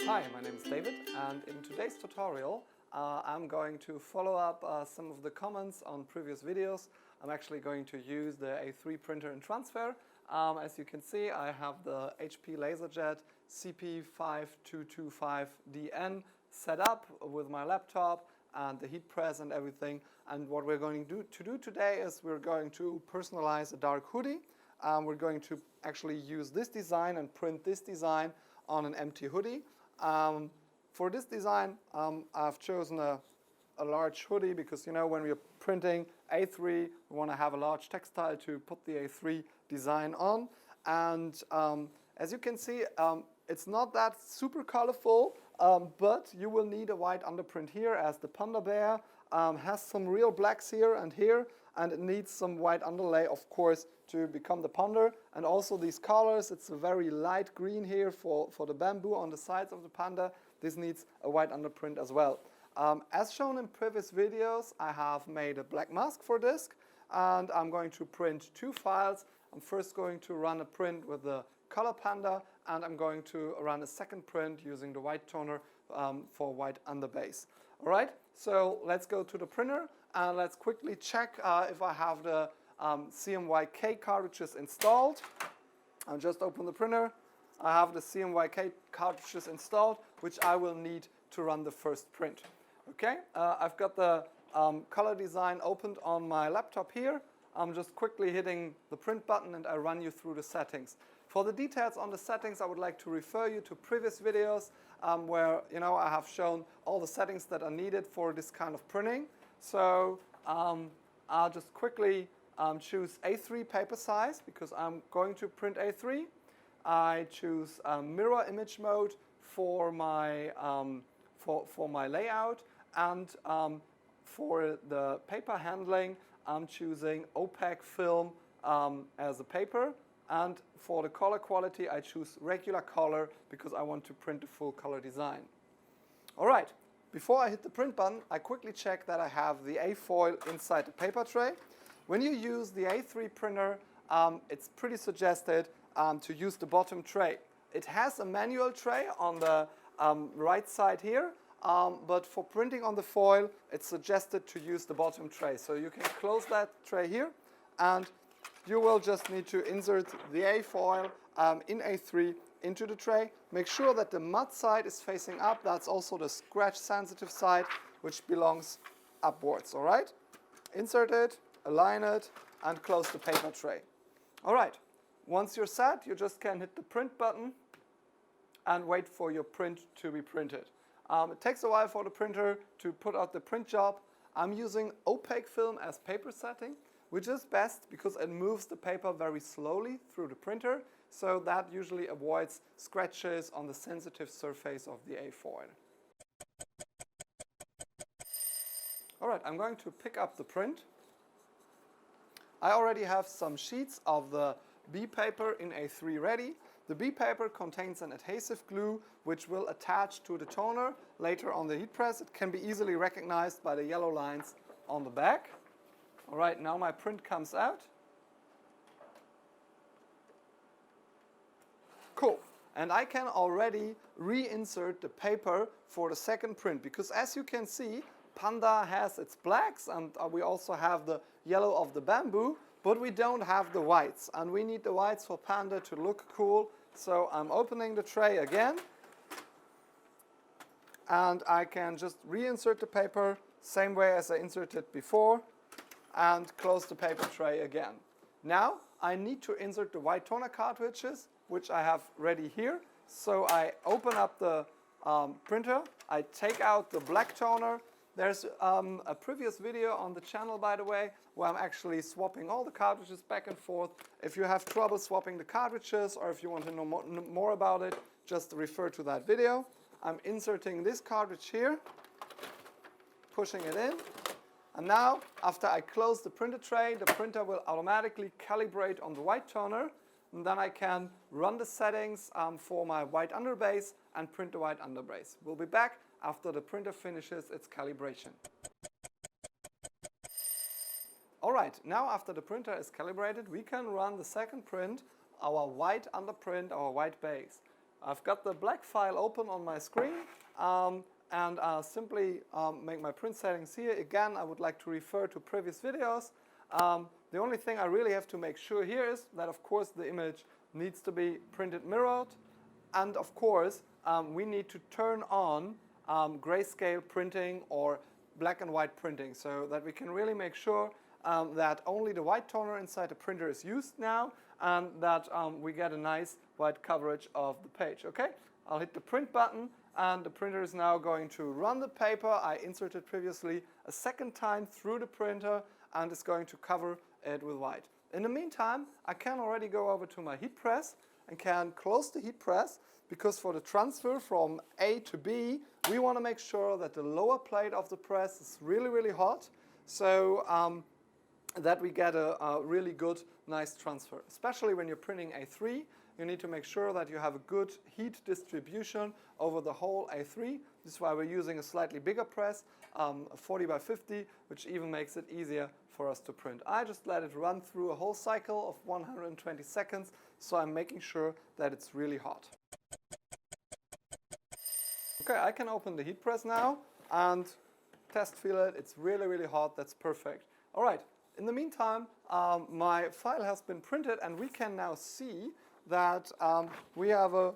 Hi, my name is David, and in today's tutorial I'm going to follow up some of the comments on previous videos. I'm actually going to use the A3 printer and transfer. As you can see, I have the HP LaserJet CP5225DN set up with my laptop and the heat press and everything. And what we're going to do today is we're going to personalize a dark hoodie. We're going to actually use this design and print this design on an empty hoodie. For this design, I've chosen a large hoodie because, you know, when we're printing A3, we want to have a large textile to put the A3 design on. And as you can see, it's not that super colorful, but you will need a white underprint here, as the panda bear has some real blacks here, and it needs some white underlay, of course, to become the panda. And also these colors, it's a very light green here for the bamboo on the sides of the panda. This needs a white underprint as well. As shown in previous videos, I have made a black mask for this, and I'm going to print two files. I'm first going to run a print with the color panda, and I'm going to run a second print using the white toner for white underbase. All right, so let's go to the printer and let's quickly check if I have the CMYK cartridges installed. I'll just open the printer. I have the CMYK cartridges installed, which I will need to run the first print. Okay, I've got the color design opened on my laptop here. I'm just quickly hitting the print button and I run you through the settings. For the details on the settings, I would like to refer you to previous videos where, you know, I have shown all the settings that are needed for this kind of printing. So I'll just quickly choose A3 paper size because I'm going to print A3. I choose mirror image mode for my layout, and for the paper handling, I'm choosing opaque film as a paper. And for the color quality, I choose regular color because I want to print a full color design. All right, before I hit the print button, I quickly check that I have the A foil inside the paper tray. When you use the A3 printer, it's pretty suggested to use the bottom tray. It has a manual tray on the right side here, but for printing on the foil, it's suggested to use the bottom tray. So you can close that tray here, and you will just need to insert the A foil in A3 into the tray. Make sure that the mud side is facing up. That's also the scratch sensitive side, which belongs upwards. All right? Insert it, align it, and close the paper tray. All right. Once you're set, you just can hit the print button and wait for your print to be printed. It takes a while for the printer to put out the print job. I'm using opaque film as paper setting, which is best because it moves the paper very slowly through the printer, so that usually avoids scratches on the sensitive surface of the A foil. All right, I'm going to pick up the print. I already have some sheets of the B paper in A3 ready. The B paper contains an adhesive glue which will attach to the toner later on the heat press. It can be easily recognized by the yellow lines on the back. All right, now my print comes out. Cool. And I can already reinsert the paper for the second print because, as you can see, panda has its blacks, and we also have the yellow of the bamboo, but we don't have the whites, and we need the whites for panda to look cool. So I'm opening the tray again, and I can just reinsert the paper same way as I inserted before, and close the paper tray again. Now I need to insert the white toner cartridges, which I have ready here. So I open up the printer, I take out the black toner. There's a previous video on the channel, by the way, where I'm actually swapping all the cartridges back and forth. If you have trouble swapping the cartridges, or if you want to know more about it, just refer to that video. I'm inserting this cartridge here, pushing it in. And now, after I close the printer tray, the printer will automatically calibrate on the white toner. And then I can run the settings for my white underbase and print the white underbase. We'll be back after the printer finishes its calibration. All right, now after the printer is calibrated, we can run the second print, our white underprint, our white base. I've got the black file open on my screen, and I'll simply make my print settings here. Again, I would like to refer to previous videos. The only thing I really have to make sure here is that, of course, the image needs to be printed mirrored, and of course, we need to turn on grayscale printing or black and white printing, so that we can really make sure that only the white toner inside the printer is used now, and that we get a nice white coverage of the page. Okay, I'll hit the print button, and the printer is now going to run the paper I inserted previously a second time through the printer, and it's going to cover it with white. In the meantime, I can already go over to my heat press and can close the heat press, because for the transfer from A to B, we want to make sure that the lower plate of the press is really, really hot, so that we get a really good, nice transfer. Especially when you're printing A3, you need to make sure that you have a good heat distribution over the whole A3. This is why we're using a slightly bigger press, a 40 by 50, which even makes it easier for us to print. I just let it run through a whole cycle of 120 seconds, so I'm making sure that it's really hot. Okay, I can open the heat press now and test feel it. It's really, really hot. That's perfect. All right. In the meantime, my file has been printed, and we can now see that we have a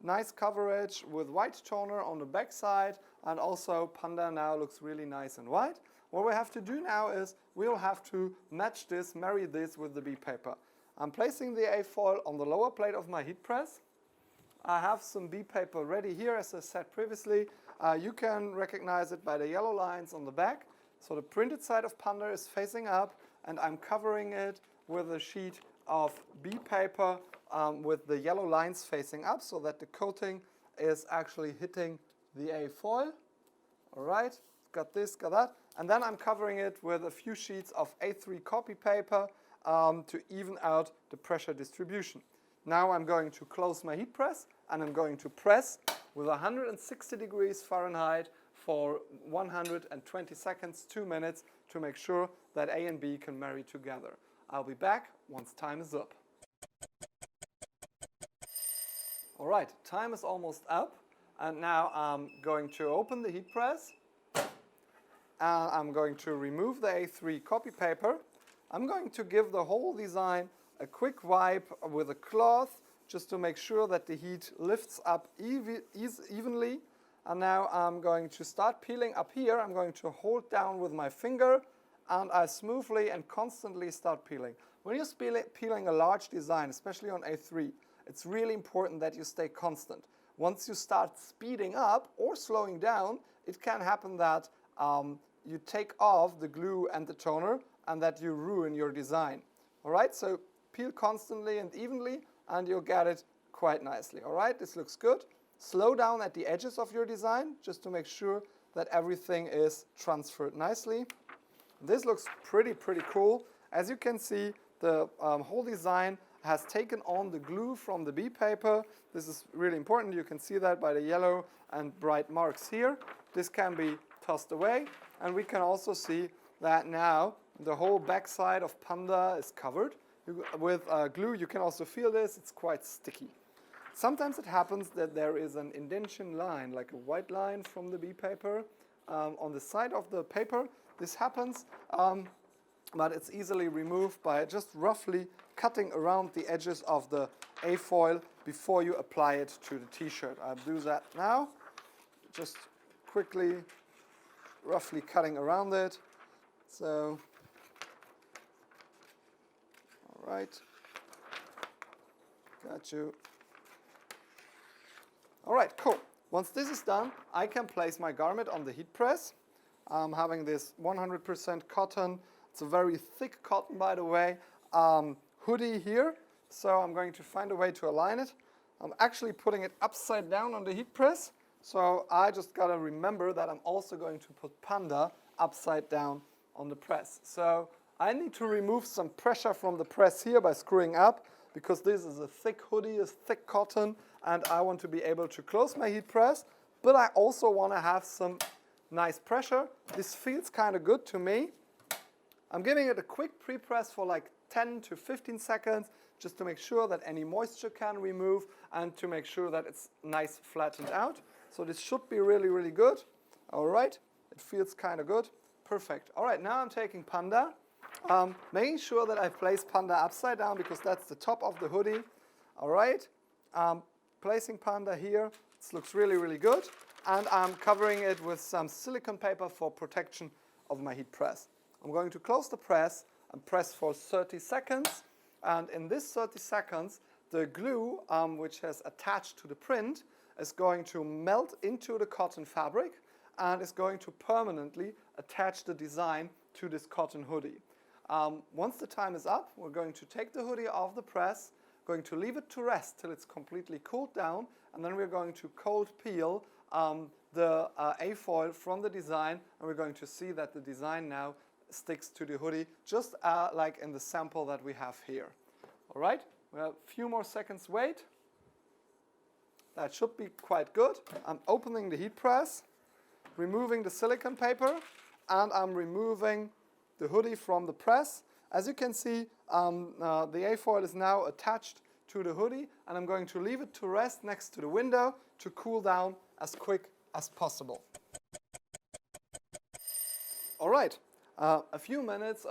nice coverage with white toner on the back side, and also Panda now looks really nice and white. What we have to do now is we'll have to match this, marry this with the B paper. I'm placing the A foil on the lower plate of my heat press. I have some B paper ready here, as I said previously. You can recognize it by the yellow lines on the back. So the printed side of Panda is facing up, and I'm covering it with a sheet of B paper with the yellow lines facing up, so that the coating is actually hitting the A foil. All right, got this, got that. And then I'm covering it with a few sheets of A3 copy paper to even out the pressure distribution. Now I'm going to close my heat press, and I'm going to press with 160 degrees Fahrenheit for 120 seconds, 2 minutes, to make sure that A and B can marry together. I'll be back once time is up. All right, time is almost up, and now I'm going to open the heat press. I'm going to remove the A3 copy paper. I'm going to give the whole design a quick wipe with a cloth, just to make sure that the heat lifts up evenly. And now I'm going to start peeling up here. I'm going to hold down with my finger, and I smoothly and constantly start peeling. When you're peeling a large design, especially on A3, it's really important that you stay constant. Once you start speeding up or slowing down, it can happen that you take off the glue and the toner, and that you ruin your design. All right, so peel constantly and evenly, and you'll get it quite nicely. All right, this looks good. Slow down at the edges of your design, just to make sure that everything is transferred nicely. This looks pretty cool. As you can see, the whole design has taken on the glue from the B paper. This is really important. You can see that by the yellow and bright marks here. This can be tossed away, and we can also see that now the whole back side of Panda is covered with glue. You can also feel this. It's quite sticky. Sometimes it happens that there is an indentation line, like a white line from the B paper on the side of the paper. This happens, but it's easily removed by just roughly cutting around the edges of the A foil before you apply it to the t-shirt. I'll do that now, just quickly, roughly cutting around it. So, all right, got you. All right, cool. Once this is done, I can place my garment on the heat press. I'm having this 100% cotton. It's a very thick cotton, by the way, hoodie here. So I'm going to find a way to align it. I'm actually putting it upside down on the heat press. So I just got to remember that I'm also going to put Panda upside down on the press. So I need to remove some pressure from the press here by screwing up, because this is a thick hoodie, a thick cotton, and I want to be able to close my heat press, but I also want to have some nice pressure. This feels kind of good to me. I'm giving it a quick pre-press for like 10 to 15 seconds just to make sure that any moisture can remove and to make sure that it's nice flattened out. So this should be really, really good. All right, it feels kind of good. Perfect. All right, now I'm taking Panda, making sure that I place Panda upside down because that's the top of the hoodie. All right, placing Panda here. This looks really, really good. And I'm covering it with some silicone paper for protection of my heat press. I'm going to close the press and press for 30 seconds. And in this 30 seconds, the glue, which has attached to the print, is going to melt into the cotton fabric and is going to permanently attach the design to this cotton hoodie. Once the time is up, we're going to take the hoodie off the press, going to leave it to rest till it's completely cooled down, and then we're going to cold peel the A-foil from the design, and we're going to see that the design now sticks to the hoodie, just like in the sample that we have here. All right, we have a few more seconds wait. That should be quite good. I'm opening the heat press, removing the silicone paper, and I'm removing the hoodie from the press. As you can see, the A-foil is now attached to the hoodie, and I'm going to leave it to rest next to the window to cool down as quick as possible. All right, a few minutes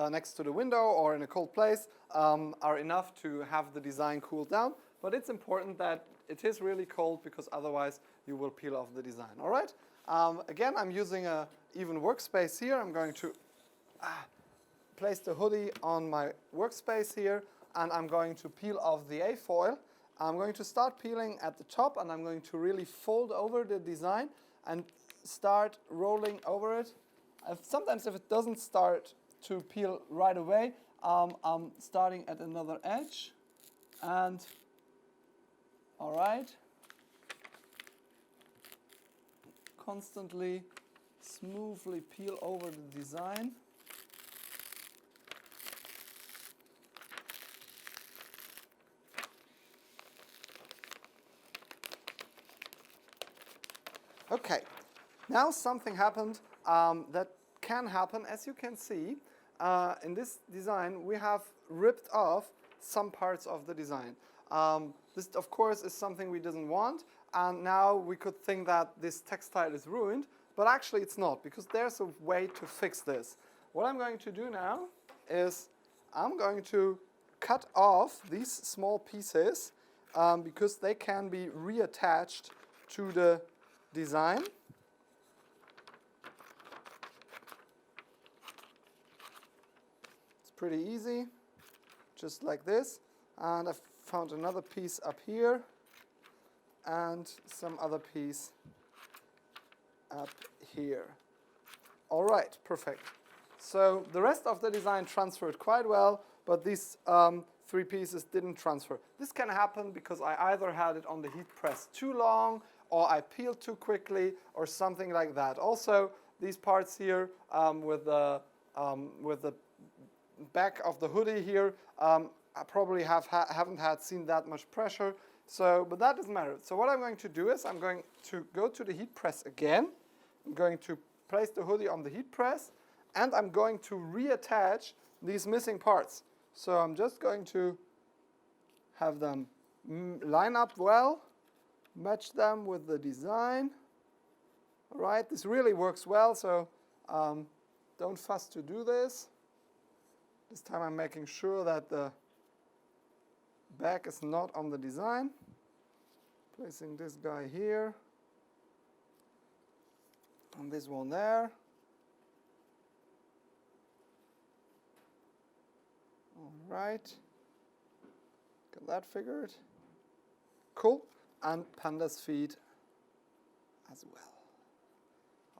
next to the window or in a cold place are enough to have the design cool down, but it's important that it is really cold because otherwise you will peel off the design. All right, again, I'm using an even workspace here. I'm going to place the hoodie on my workspace here, and I'm going to peel off the A-foil. I'm going to start peeling at the top, and I'm going to really fold over the design and start rolling over it. Sometimes if it doesn't start to peel right away, I'm starting at another edge, and all right, constantly, smoothly peel over the design. Okay, now something happened that can happen. As you can see, in this design, we have ripped off some parts of the design. This, of course, is something we didn't want, and now we could think that this textile is ruined, but actually it's not, because there's a way to fix this. What I'm going to do now is I'm going to cut off these small pieces because they can be reattached to the design. It's pretty easy, just like this. And I've found another piece up here and some other piece up here. All right, perfect. So the rest of the design transferred quite well, but these three pieces didn't transfer. This can happen because I either had it on the heat press too long, or I peeled too quickly, or something like that. Also, these parts here with the back of the hoodie here, I probably haven't seen that much pressure. So, but that doesn't matter. So what I'm going to do is I'm going to go to the heat press again. I'm going to place the hoodie on the heat press, and I'm going to reattach these missing parts. So I'm just going to have them line up well, match them with the design. All right, this really works well, so don't fuss to do this. This time I'm making sure that the back is not on the design. Placing this guy here, and this one there. All right, got that figured. Cool, and panda's feet as well.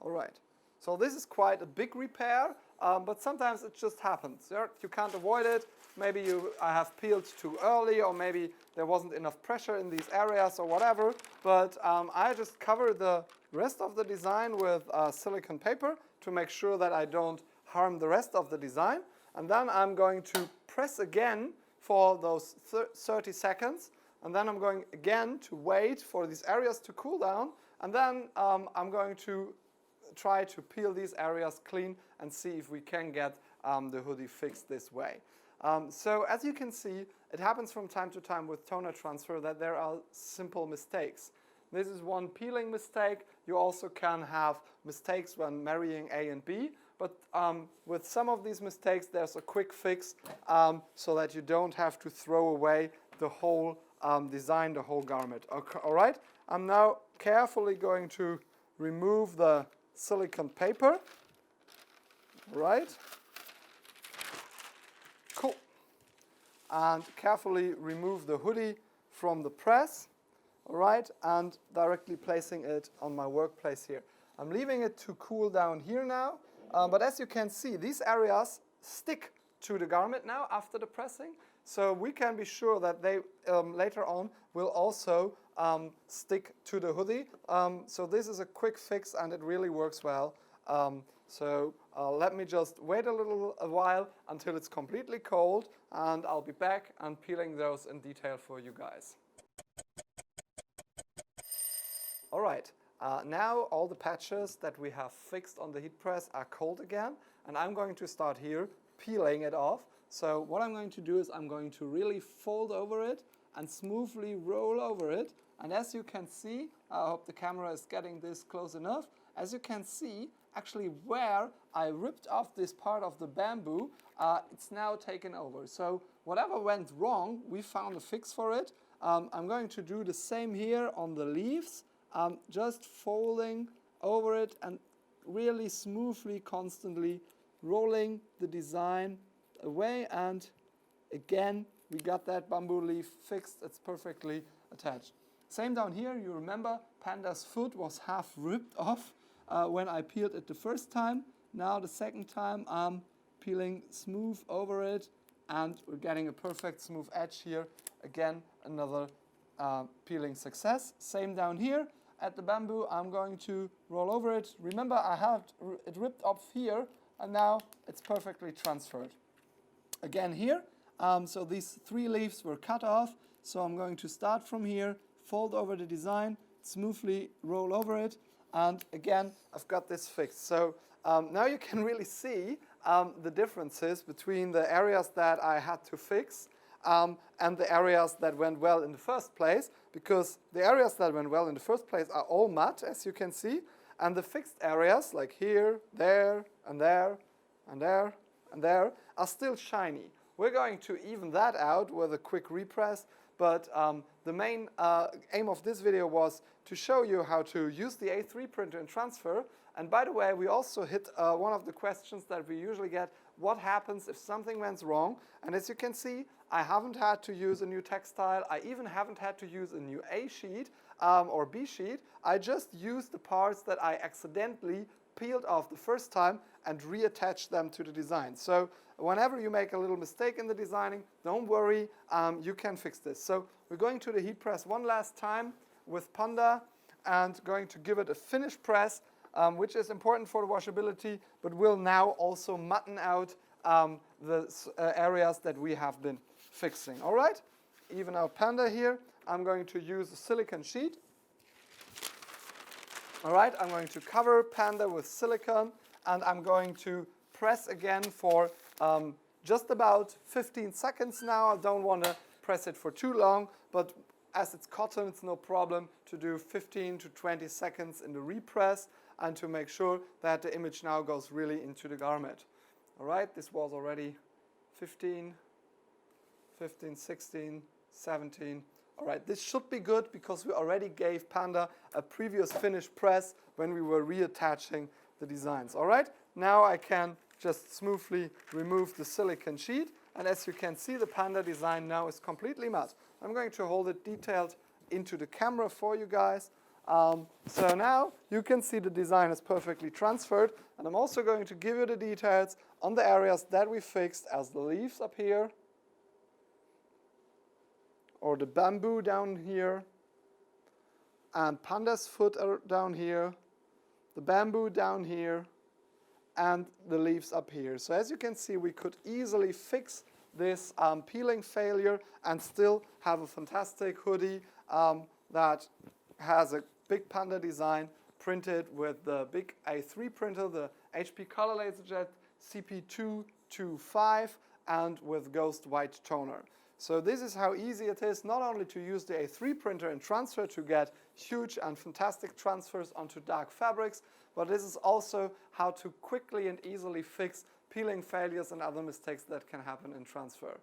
All right, so this is quite a big repair, but sometimes it just happens. You can't avoid it. Maybe you have peeled too early, or maybe there wasn't enough pressure in these areas or whatever, but I just cover the rest of the design with silicone paper to make sure that I don't harm the rest of the design. And then I'm going to press again for those 30 seconds, and then I'm going again to wait for these areas to cool down, and then I'm going to try to peel these areas clean and see if we can get the hoodie fixed this way. So as you can see, it happens from time to time with toner transfer that there are simple mistakes. This is one peeling mistake. You also can have mistakes when marrying A and B, but with some of these mistakes there's a quick fix so that you don't have to throw away the whole design, the whole garment. Okay, all right, I'm now carefully going to remove the silicone paper. Right? Cool. And carefully remove the hoodie from the press. All right, and directly placing it on my workplace here. I'm leaving it to cool down here now, but as you can see, these areas stick to the garment now after the pressing, so we can be sure that they later on will also stick to the hoodie. So this is a quick fix and it really works well. So let me just wait a while until it's completely cold, and I'll be back and peeling those in detail for you guys. All right, now all the patches that we have fixed on the heat press are cold again, and I'm going to start here peeling it off. So what I'm going to do is I'm going to really fold over it and smoothly roll over it. And as you can see, I hope the camera is getting this close enough. As you can see, actually where I ripped off this part of the bamboo, it's now taken over. So whatever went wrong, we found a fix for it. I'm going to do the same here on the leaves. Just folding over it and really smoothly, constantly rolling the design away, and again we got that bamboo leaf fixed. It's perfectly attached. Same down here. You remember Panda's foot was half ripped off when I peeled it the first time. Now the second time I'm peeling smooth over it, and we're getting a perfect smooth edge here. Again, another peeling success. Same down here. At the bamboo, I'm going to roll over it. Remember, I had it ripped off here, and now it's perfectly transferred. Again here, so these 3 leaves were cut off, so I'm going to start from here, fold over the design, smoothly roll over it, and again, I've got this fixed. So now you can really see the differences between the areas that I had to fix and the areas that went well in the first place, because the areas that went well in the first place are all matte, as you can see, and the fixed areas, like here, there, and there, and there, and there, are still shiny. We're going to even that out with a quick repress, but the main aim of this video was to show you how to use the A3 printer and transfer. And by the way, we also hit one of the questions that we usually get: what happens if something went wrong? And as you can see, I haven't had to use a new textile. I even haven't had to use a new A sheet or B sheet. I just used the parts that I accidentally peeled off the first time and reattached them to the design. So whenever you make a little mistake in the designing, don't worry, you can fix this. So we're going to the heat press one last time with Panda and going to give it a finish press, which is important for the washability, but will now also matten out the areas that we have been fixing. All right, even out Panda here. I'm going to use a silicone sheet. All right, I'm going to cover Panda with silicone, and I'm going to press again for just about 15 seconds now. I don't want to press it for too long, but as it's cotton, it's no problem to do 15 to 20 seconds in the repress and to make sure that the image now goes really into the garment. All right, this was already 15, 16, 17. All right, this should be good because we already gave Panda a previous finish press when we were reattaching the designs. All right, now I can just smoothly remove the silicone sheet, and as you can see, the Panda design now is completely matte. I'm going to hold it detailed into the camera for you guys. So now you can see the design is perfectly transferred, and I'm also going to give you the details on the areas that we fixed, as the leaves up here, or the bamboo down here, and Panda's foot down here, the bamboo down here, and the leaves up here. So as you can see, we could easily fix this peeling failure and still have a fantastic hoodie that has a big Panda design printed with the big A3 printer, the HP Color LaserJet CP225, and with Ghost White Toner. So this is how easy it is not only to use the A3 printer in transfer to get huge and fantastic transfers onto dark fabrics, but this is also how to quickly and easily fix peeling failures and other mistakes that can happen in transfer.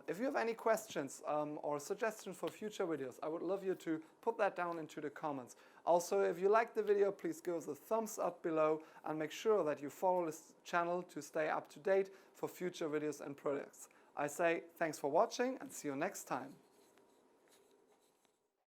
If you have any questions or suggestions for future videos, I would love you to put that down into the comments. Also, if you liked the video, please give us a thumbs up below and make sure that you follow this channel to stay up to date for future videos and products. I say thanks for watching and see you next time.